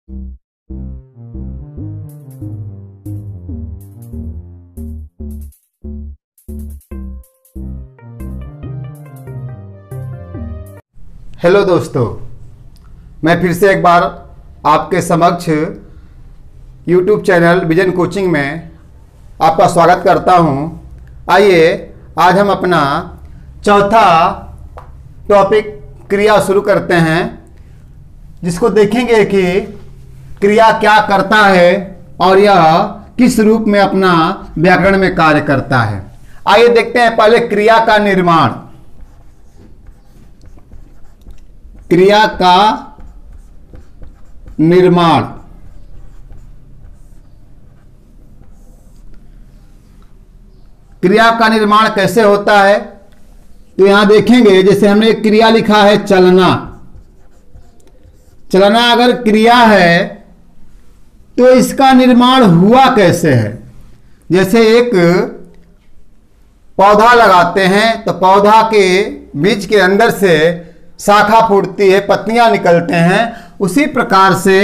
Hello दोस्तों, मैं फिर से एक बार आपके समक्ष YouTube चैनल विजन कोचिंग में आपका स्वागत करता हूं। आइए आज हम अपना चौथा टॉपिक क्रिया शुरू करते हैं, जिसको देखेंगे कि क्रिया क्या करता है और यह किस रूप में अपना व्याकरण में कार्य करता है। आइए देखते हैं पहले क्रिया का निर्माण। क्रिया का निर्माण। क्रिया का निर्माण कैसे होता है, तो यहां देखेंगे जैसे हमने एक क्रिया लिखा है चलना। चलना अगर क्रिया है तो इसका निर्माण हुआ कैसे है। जैसे एक पौधा लगाते हैं तो पौधा के बीज के अंदर से शाखा फूटती है, पत्तियां निकलते हैं। उसी प्रकार से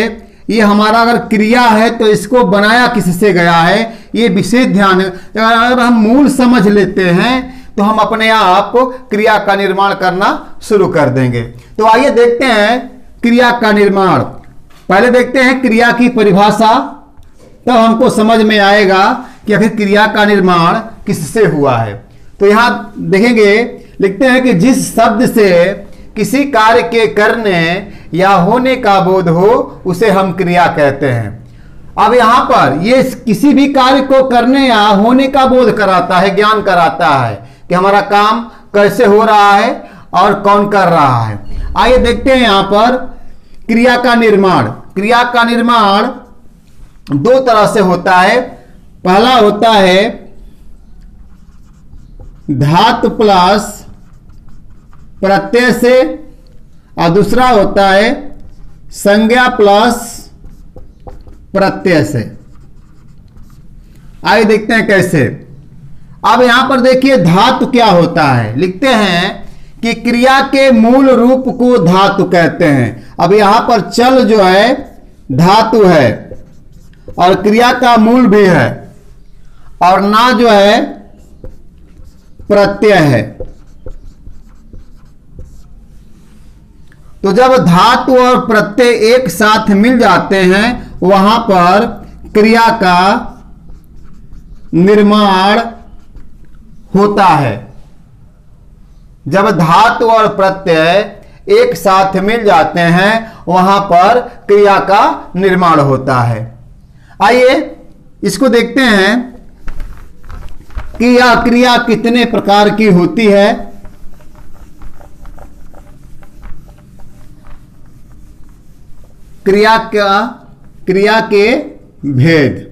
ये हमारा अगर क्रिया है तो इसको बनाया किससे गया है, ये विशेष ध्यान। अगर हम मूल समझ लेते हैं तो हम अपने आप क्रिया का निर्माण करना शुरू कर देंगे। तो आइए देखते हैं क्रिया का निर्माण। पहले देखते हैं क्रिया की परिभाषा, तब हमको समझ में आएगा कि आखिर क्रिया का निर्माण किससे हुआ है। तो यहां देखेंगे, लिखते हैं कि जिस शब्द से किसी कार्य के करने या होने का बोध हो उसे हम क्रिया कहते हैं। अब यहां पर ये किसी भी कार्य को करने या होने का बोध कराता है, ज्ञान कराता है कि हमारा काम कैसे हो रहा है और कौन कर रहा है। आइए देखते हैं यहां पर क्रिया का निर्माण। क्रिया का निर्माण दो तरह से होता है। पहला होता है धातु प्लस प्रत्यय से, और दूसरा होता है संज्ञा प्लस प्रत्यय से। आइए देखते हैं कैसे। अब यहां पर देखिए धातु क्या होता है। लिखते हैं कि क्रिया के मूल रूप को धातु कहते हैं। अब यहां पर चल जो है धातु है और क्रिया का मूल भी है, और ना जो है प्रत्यय है। तो जब धातु और प्रत्यय एक साथ मिल जाते हैं वहां पर क्रिया का निर्माण होता है। जब धातु और प्रत्यय एक साथ मिल जाते हैं वहां पर क्रिया का निर्माण होता है। आइए इसको देखते हैं कि यह क्रिया कितने प्रकार की होती है। क्रिया के भेद।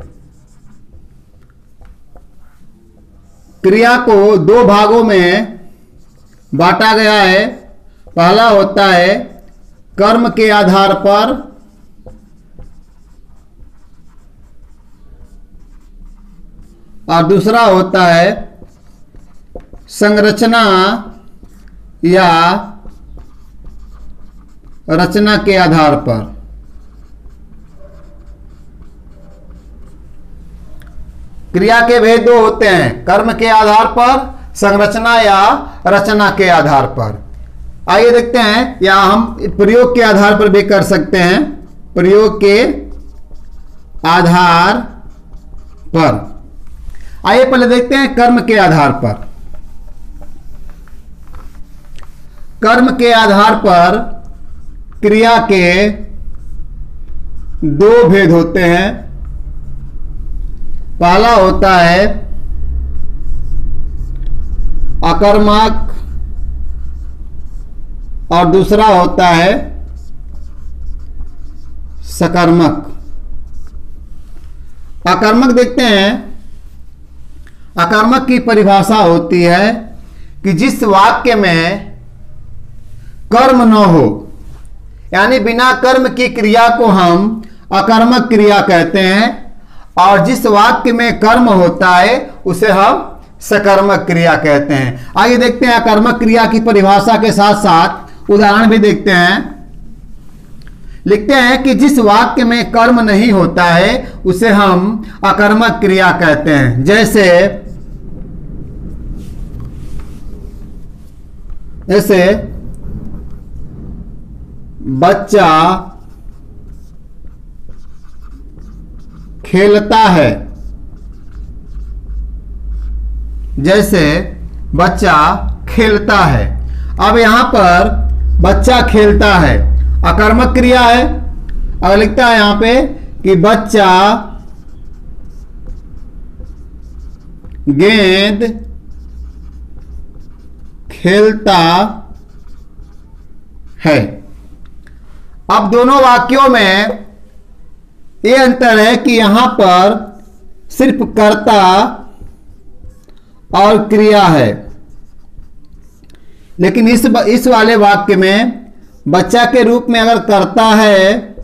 क्रिया को दो भागों में बांटा गया है। पहला होता है कर्म के आधार पर, और दूसरा होता है संरचना या रचना के आधार पर। क्रिया के भेद दो होते हैं, कर्म के आधार पर, संरचना या रचना के आधार पर। आइए देखते हैं, या हम प्रयोग के आधार पर भी कर सकते हैं। प्रयोग के आधार पर। आइए पहले देखते हैं कर्म के आधार पर। कर्म के आधार पर क्रिया के दो भेद होते हैं। पहला होता है अकर्मक और दूसरा होता है सकर्मक। अकर्मक देखते हैं। अकर्मक की परिभाषा होती है कि जिस वाक्य में कर्म न हो, यानी बिना कर्म की क्रिया को हम अकर्मक क्रिया कहते हैं, और जिस वाक्य में कर्म होता है उसे हम सकर्मक क्रिया कहते हैं। आइए देखते हैं अकर्मक क्रिया की परिभाषा के साथ साथ उदाहरण भी देखते हैं लिखते हैं कि जिस वाक्य में कर्म नहीं होता है उसे हम अकर्मक क्रिया कहते हैं। जैसे बच्चा खेलता है, जैसे बच्चा खेलता है। अब यहां पर बच्चा खेलता है अकर्मक क्रिया है। अगर लिखता है यहां पे कि बच्चा गेंद खेलता है। अब दोनों वाक्यों में ये अंतर है कि यहां पर सिर्फ कर्ता और क्रिया है, लेकिन इस वाले वाक्य में बच्चा के रूप में अगर कर्ता है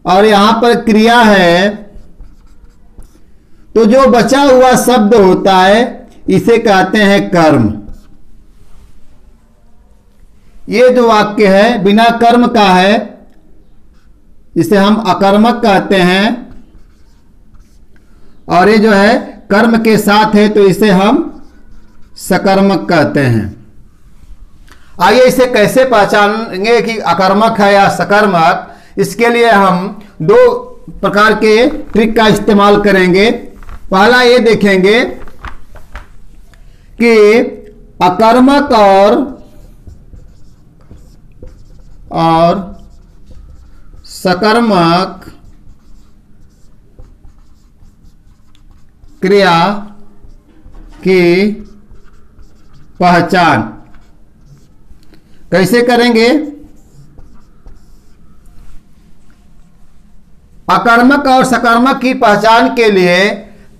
और यहां पर क्रिया है तो जो बचा हुआ शब्द होता है इसे कहते हैं कर्म। ये जो वाक्य है बिना कर्म का है, इसे हम अकर्मक कहते हैं, और ये जो है कर्म के साथ है तो इसे हम सकर्मक कहते हैं। आइए इसे कैसे पहचानेंगे कि अकर्मक है या सकर्मक, इसके लिए हम दो प्रकार के ट्रिक का इस्तेमाल करेंगे। पहला ये देखेंगे कि अकर्मक और सकर्मक क्रिया की पहचान कैसे करेंगे। अकर्मक और सकर्मक की पहचान के लिए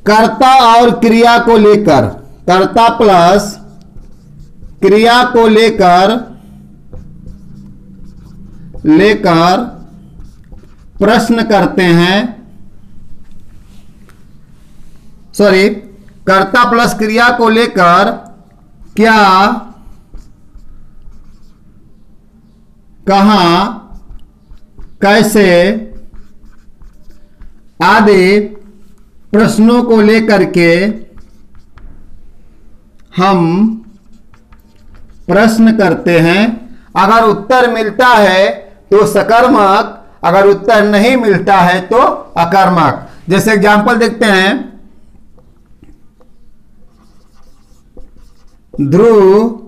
कर्ता और क्रिया को लेकर, कर्ता प्लस क्रिया को लेकर प्रश्न करते हैं। सॉरी, कर्ता प्लस क्रिया को लेकर क्या, कहां, कैसे आदि प्रश्नों को लेकर के हम प्रश्न करते हैं। अगर उत्तर मिलता है तो सकर्मक, अगर उत्तर नहीं मिलता है तो अकर्मक। जैसे एग्जांपल देखते हैं, ध्रुव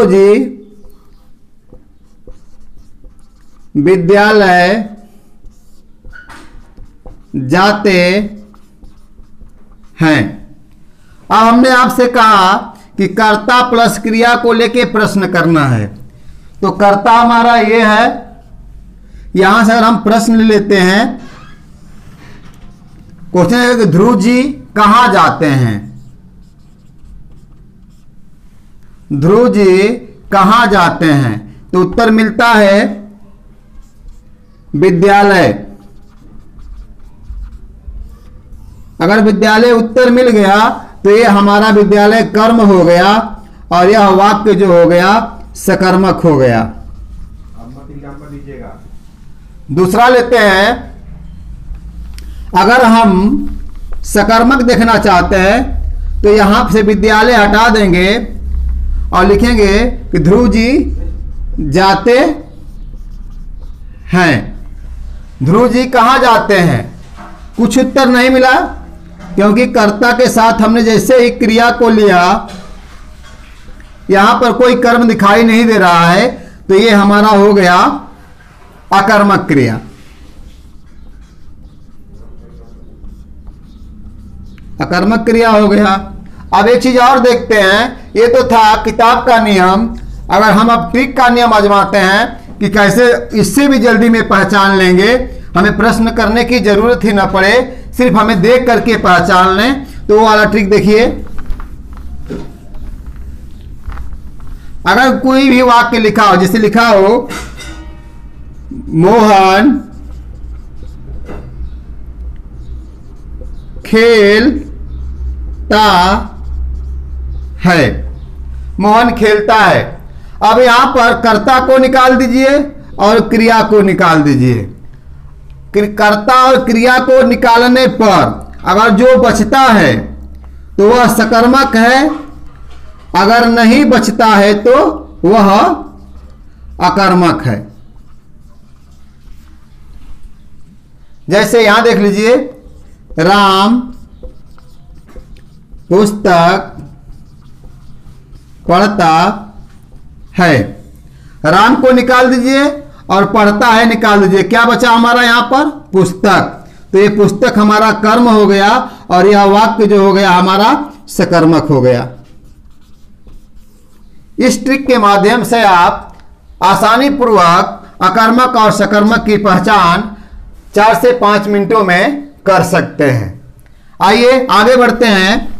जी विद्यालय जाते हैं। अब हमने आपसे कहा कि कर्ता प्लस क्रिया को लेके प्रश्न करना है, तो कर्ता हमारा ये है। यहां से अगर हम प्रश्न ले लेते हैं, क्वेश्चन है कि ध्रुव जी कहां जाते हैं, ध्रुव जी कहां जाते हैं, तो उत्तर मिलता है विद्यालय। अगर विद्यालय उत्तर मिल गया तो ये हमारा विद्यालय कर्म हो गया और यह वाक्य जो हो गया सकर्मक हो गया। दूसरा लेते हैं, अगर हम सकर्मक देखना चाहते हैं तो यहां से विद्यालय हटा देंगे और लिखेंगे कि ध्रुव जी जाते हैं। ध्रुव जी कहां जाते हैं, कुछ उत्तर नहीं मिला, क्योंकि कर्ता के साथ हमने जैसे ही क्रिया को लिया, यहां पर कोई कर्म दिखाई नहीं दे रहा है, तो ये हमारा हो गया अकर्मक क्रिया। अकर्मक क्रिया हो गया। अब एक चीज और देखते हैं, ये तो था किताब का नियम। अगर हम अब ट्रिक का नियम आजमाते हैं कि कैसे इससे भी जल्दी में पहचान लेंगे, हमें प्रश्न करने की जरूरत ही ना पड़े, सिर्फ हमें देख करके पहचान लें, तो वो वाला ट्रिक देखिए। अगर कोई भी वाक्य लिखा हो, जैसे लिखा हो मोहन खेलता है, मोहन खेलता है। अब यहां पर कर्ता को निकाल दीजिए और क्रिया को निकाल दीजिए। कर्ता और क्रिया को निकालने पर अगर जो बचता है तो वह सकर्मक है, अगर नहीं बचता है तो वह अकर्मक है। जैसे यहां देख लीजिए, राम पुस्तक पढ़ता है। राम को निकाल दीजिए और पढ़ता है निकाल दीजिए। क्या बचा हमारा यहां पर? पुस्तक। तो ये पुस्तक हमारा कर्म हो गया और यह वाक्य जो हो गया हमारा सकर्मक हो गया। इस ट्रिक के माध्यम से आप आसानी पूर्वक अकर्मक और सकर्मक की पहचान 4 से 5 मिनटों में कर सकते हैं। आइए आगे बढ़ते हैं।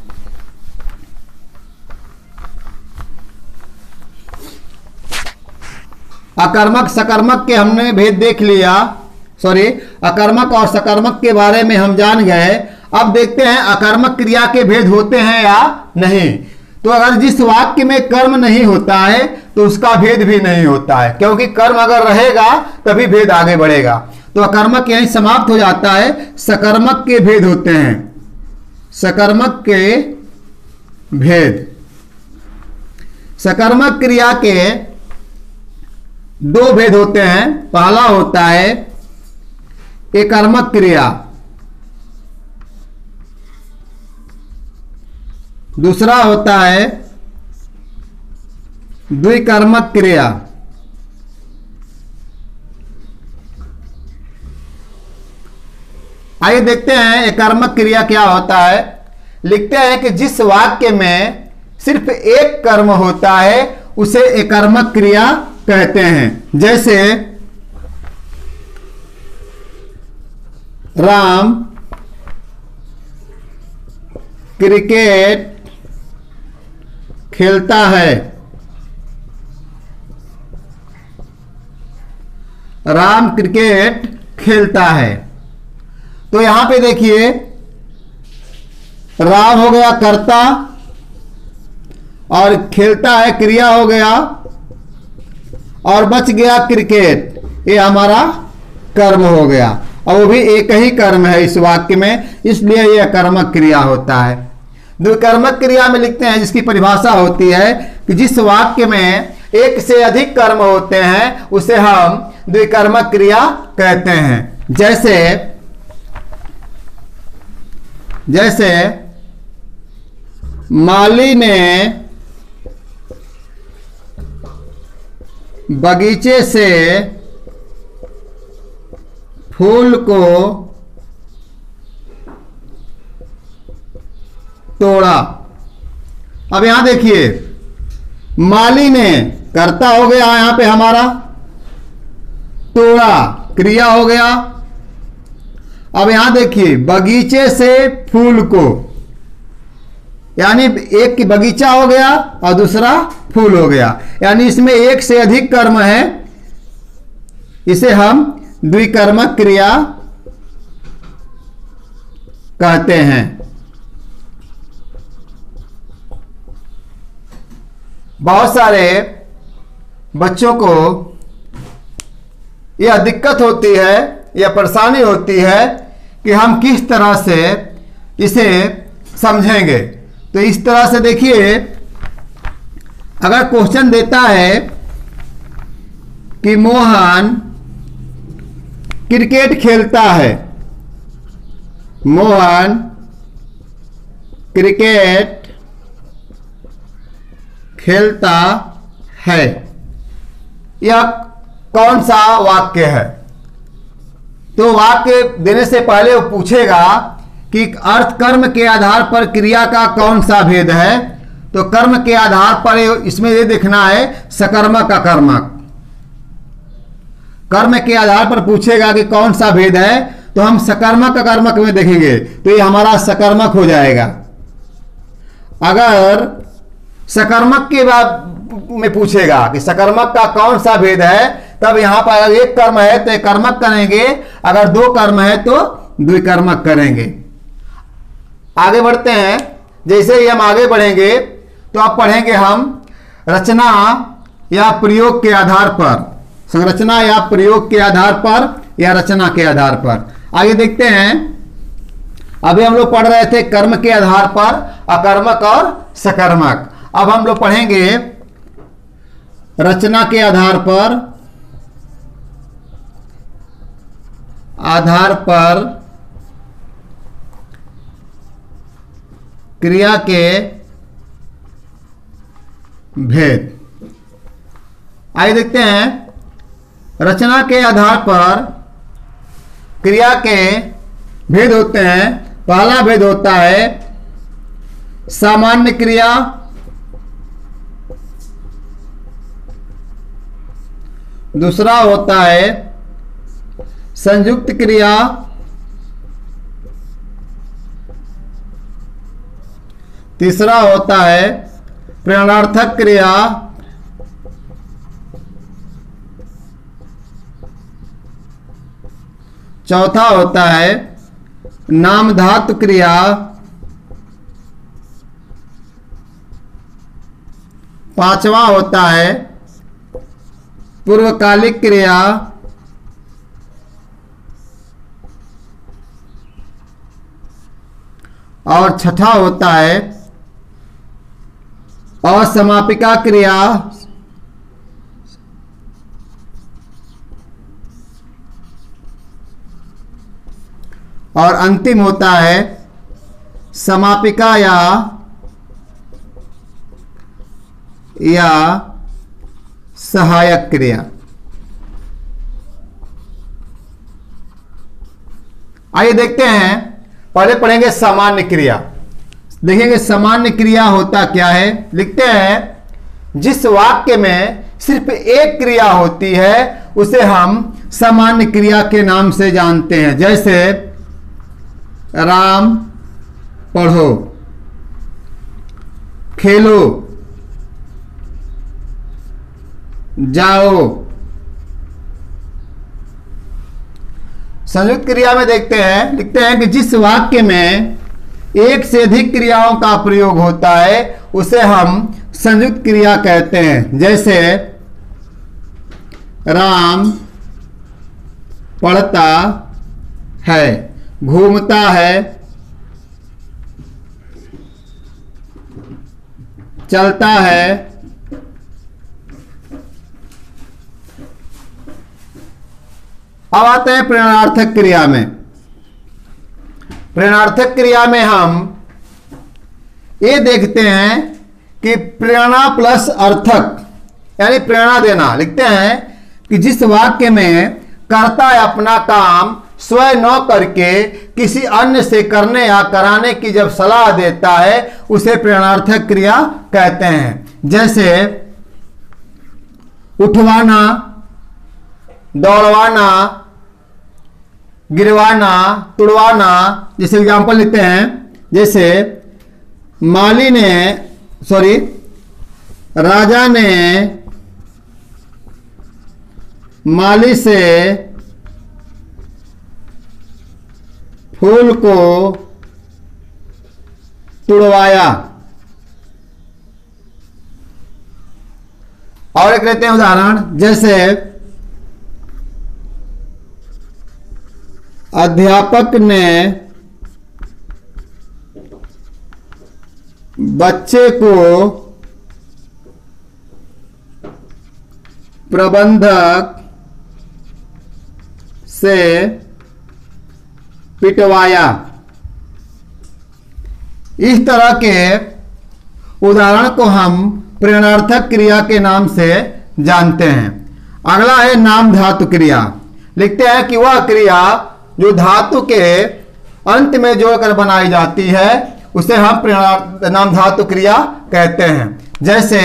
अकर्मक सकर्मक के हमने भेद देख लिया, अकर्मक और सकर्मक के बारे में हम जान गए। अब देखते हैं अकर्मक क्रिया के भेद होते हैं या नहीं। तो अगर जिस वाक्य में कर्म नहीं होता है तो उसका भेद भी नहीं होता है, क्योंकि कर्म अगर रहेगा तभी भेद आगे बढ़ेगा। तो अकर्मक यहीं समाप्त हो जाता है। सकर्मक के भेद होते हैं। सकर्मक के भेद, सकर्मक क्रिया के 2 भेद होते हैं। पहला होता है एकर्मक क्रिया, दूसरा होता है द्विकर्मक क्रिया। आइए देखते हैं एकर्मक क्रिया क्या होता है। लिखते हैं कि जिस वाक्य में सिर्फ एक कर्म होता है उसे एकर्मक क्रिया कहते हैं। जैसे राम क्रिकेट खेलता है। राम क्रिकेट खेलता है। तो यहां पे देखिए, राम हो गया कर्ता और खेलता है क्रिया हो गया और बच गया क्रिकेट, ये हमारा कर्म हो गया। और वो भी एक ही कर्म है इस वाक्य में, इसलिए यह कर्मक क्रिया होता है। द्विकर्मक क्रिया में लिखते हैं, जिसकी परिभाषा होती है कि जिस वाक्य में एक से अधिक कर्म होते हैं उसे हम द्विकर्मक क्रिया कहते हैं। जैसे माली ने बगीचे से फूल को तोड़ा। अब यहां देखिए, माली ने कर्ता हो गया यहां पे हमारा, तोड़ा क्रिया हो गया। अब यहां देखिए, बगीचे से फूल को, यानी एक की बगीचा हो गया और दूसरा फूल हो गया, यानी इसमें एक से अधिक कर्म है, इसे हम द्विकर्मक क्रिया कहते हैं। बहुत सारे बच्चों को यह दिक्कत होती है, यह परेशानी होती है कि हम किस तरह से इसे समझेंगे। तो इस तरह से देखिए, अगर क्वेश्चन देता है कि मोहन क्रिकेट खेलता है, मोहन क्रिकेट खेलता है, यह कौन सा वाक्य है? तो वाक्य देने से पहले वो पूछेगा कि अर्थ कर्म के आधार पर क्रिया का कौन सा भेद है। तो कर्म के आधार पर इसमें ये देखना है सकर्मक अकर्मक। कर्म के आधार पर पूछेगा कि कौन सा भेद है, तो हम सकर्मक अकर्मक में देखेंगे तो ये हमारा सकर्मक हो जाएगा। अगर सकर्मक के बाद में पूछेगा कि सकर्मक का कौन सा भेद है, तब यहां पर अगर एक कर्म है तो एक कर्मक करेंगे, अगर 2 कर्म है तो द्विकर्मक करेंगे। आगे बढ़ते हैं। जैसे ही हम आगे बढ़ेंगे तो अब पढ़ेंगे हम रचना या प्रयोग के आधार पर, संरचना या प्रयोग के आधार पर या रचना के आधार पर। आगे देखते हैं, अभी हम लोग पढ़ रहे थे कर्म के आधार पर अकर्मक और सकर्मक। अब हम लोग पढ़ेंगे रचना के आधार पर क्रिया के भेद। आइए देखते हैं, रचना के आधार पर क्रिया के भेद होते हैं। पहला भेद होता है सामान्य क्रिया, दूसरा होता है संयुक्त क्रिया, तीसरा होता है प्रेरणार्थक क्रिया, चौथा होता है नामधातु क्रिया, पांचवा होता है पूर्वकालिक क्रिया, और छठा होता है असमापिका क्रिया, और अंतिम होता है समापिका या सहायक क्रिया। आइए देखते हैं, पहले पढ़ेंगे सामान्य क्रिया। देखेंगे सामान्य क्रिया होता क्या है। लिखते हैं, जिस वाक्य में सिर्फ एक क्रिया होती है उसे हम सामान्य क्रिया के नाम से जानते हैं। जैसे राम पढ़ो, खेलो, जाओ। संयुक्त क्रिया में देखते हैं, लिखते हैं कि जिस वाक्य में एक से अधिक क्रियाओं का प्रयोग होता है उसे हम संयुक्त क्रिया कहते हैं। जैसे राम पढ़ता है, घूमता है, चलता है, अब आते हैं प्रेरणार्थक क्रिया में। प्रेरणार्थक क्रिया में हम ये देखते हैं कि प्रेरणा प्लस अर्थक यानी प्रेरणा देना। लिखते हैं कि जिस वाक्य में कर्ता अपना काम स्वयं न करके किसी अन्य से करने या कराने की जब सलाह देता है उसे प्रेरणार्थक क्रिया कहते हैं। जैसे उठवाना, दौड़वाना, गिरवाना, तुड़वाना। जैसे एग्जाम्पल लेते हैं, जैसे राजा ने माली से फूल को तुड़वाया। और एक लेते हैं उदाहरण, जैसे अध्यापक ने बच्चे को प्रबंधक से पिटवाया। इस तरह के उदाहरण को हम प्रेरणार्थक क्रिया के नाम से जानते हैं। अगला है नाम धातु क्रिया। लिखते हैं कि वह क्रिया जो धातु के अंत में जोड़कर बनाई जाती है उसे हम नाम धातु क्रिया कहते हैं। जैसे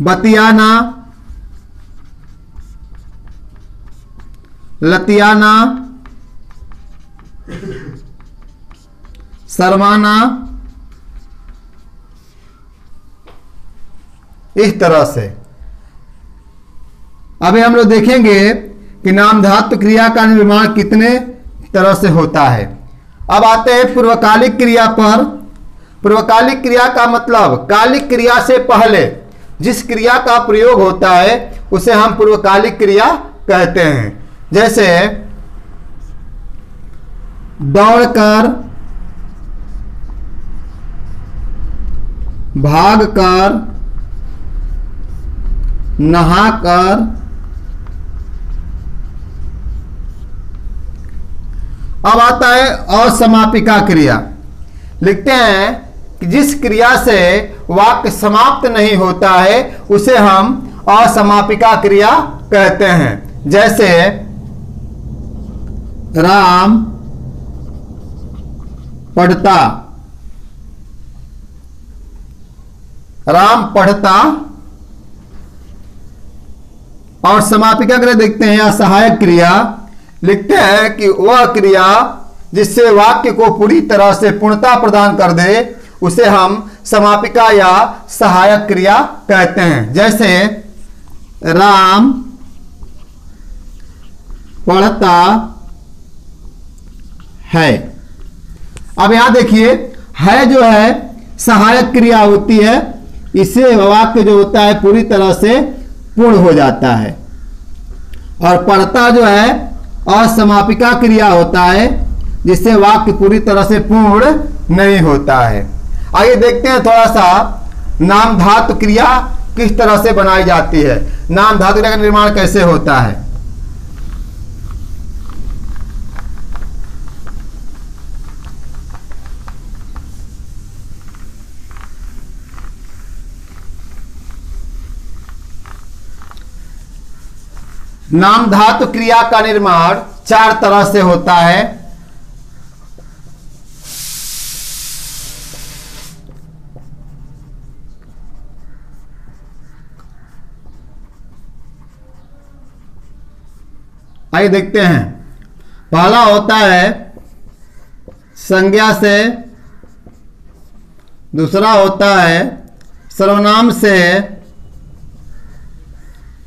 बतियाना, लतियाना, शर्माना, इस तरह से। अभी हम लोग देखेंगे कि नाम धातु क्रिया का निर्माण कितने तरह से होता है। अब आते हैं पूर्वकालिक क्रिया पर। पूर्वकालिक क्रिया का मतलब कालिक क्रिया से पहले जिस क्रिया का प्रयोग होता है उसे हम पूर्वकालिक क्रिया कहते हैं। जैसे दौड़कर, भागकर, नहाकर। अब आता है असमापिका क्रिया। लिखते हैं कि जिस क्रिया से वाक्य समाप्त नहीं होता है उसे हम असमापिका क्रिया कहते हैं। जैसे राम पढ़ता, राम पढ़ता। और समापिका क्रिया देखते हैं या सहायक क्रिया। लिखते हैं कि वह क्रिया जिससे वाक्य को पूरी तरह से पूर्णता प्रदान कर दे उसे हम समापिका या सहायक क्रिया कहते हैं। जैसे राम पढ़ता है। अब यहां देखिए, है जो है सहायक क्रिया होती है, इससे वाक्य जो होता है पूरी तरह से पूर्ण हो जाता है। और पढ़ता जो है असमापिका क्रिया होता है, जिससे वाक्य पूरी तरह से पूर्ण नहीं होता है। आइए देखते हैं थोड़ा सा नाम धातु क्रिया किस तरह से बनाई जाती है, नाम धातु क्रिया का निर्माण कैसे होता है। नाम धातु क्रिया का निर्माण 4 तरह से होता है। आइए देखते हैं। पहला होता है संज्ञा से, दूसरा होता है सर्वनाम से,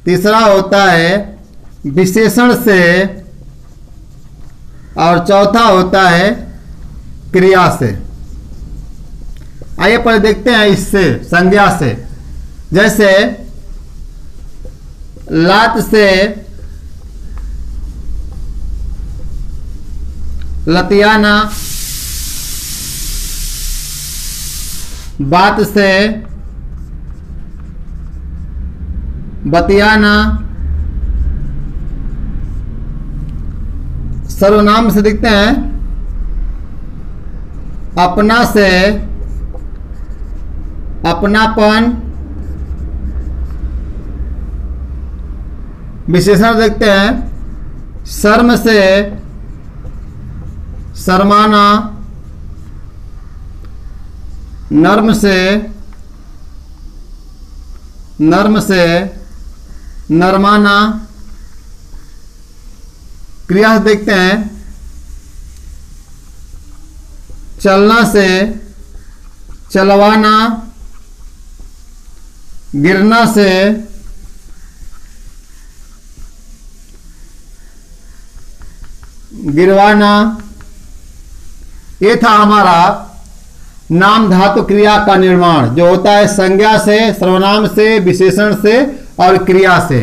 तीसरा होता है विशेषण से और चौथा होता है क्रिया से। आइए पहले देखते हैं इससे, संज्ञा से। जैसे लात से लतियाना, बात से बतियाना, सर्वनाम से देखते हैं अपना से अपनापन, विशेषण देखते हैं शर्म से शर्माना, नर्म से नर्म से नरमाना। क्रिया से देखते हैं चलना से चलवाना, गिरना से गिरवाना। ये था हमारा नाम धातु क्रिया का निर्माण, जो होता है संज्ञा से, सर्वनाम से, विशेषण से और क्रिया से।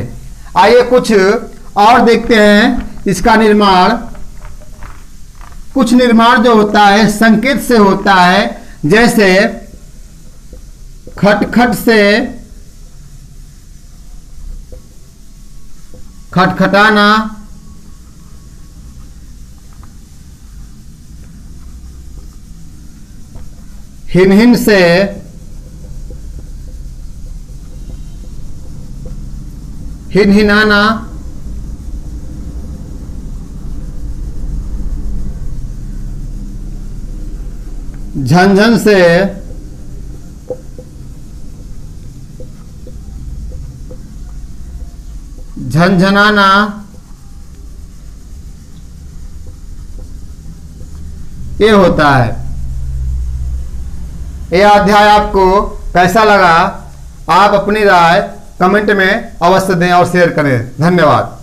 आइए कुछ और देखते हैं इसका निर्माण। कुछ निर्माण जो होता है संकेत से होता है। जैसे खटखट से खटखटाना, हिनहिन से हिनहिनाना, झंझन से झंझनाना, ये होता है। यह अध्याय आपको कैसा लगा, आप अपनी राय कमेंट में अवश्य दें और शेयर करें। धन्यवाद।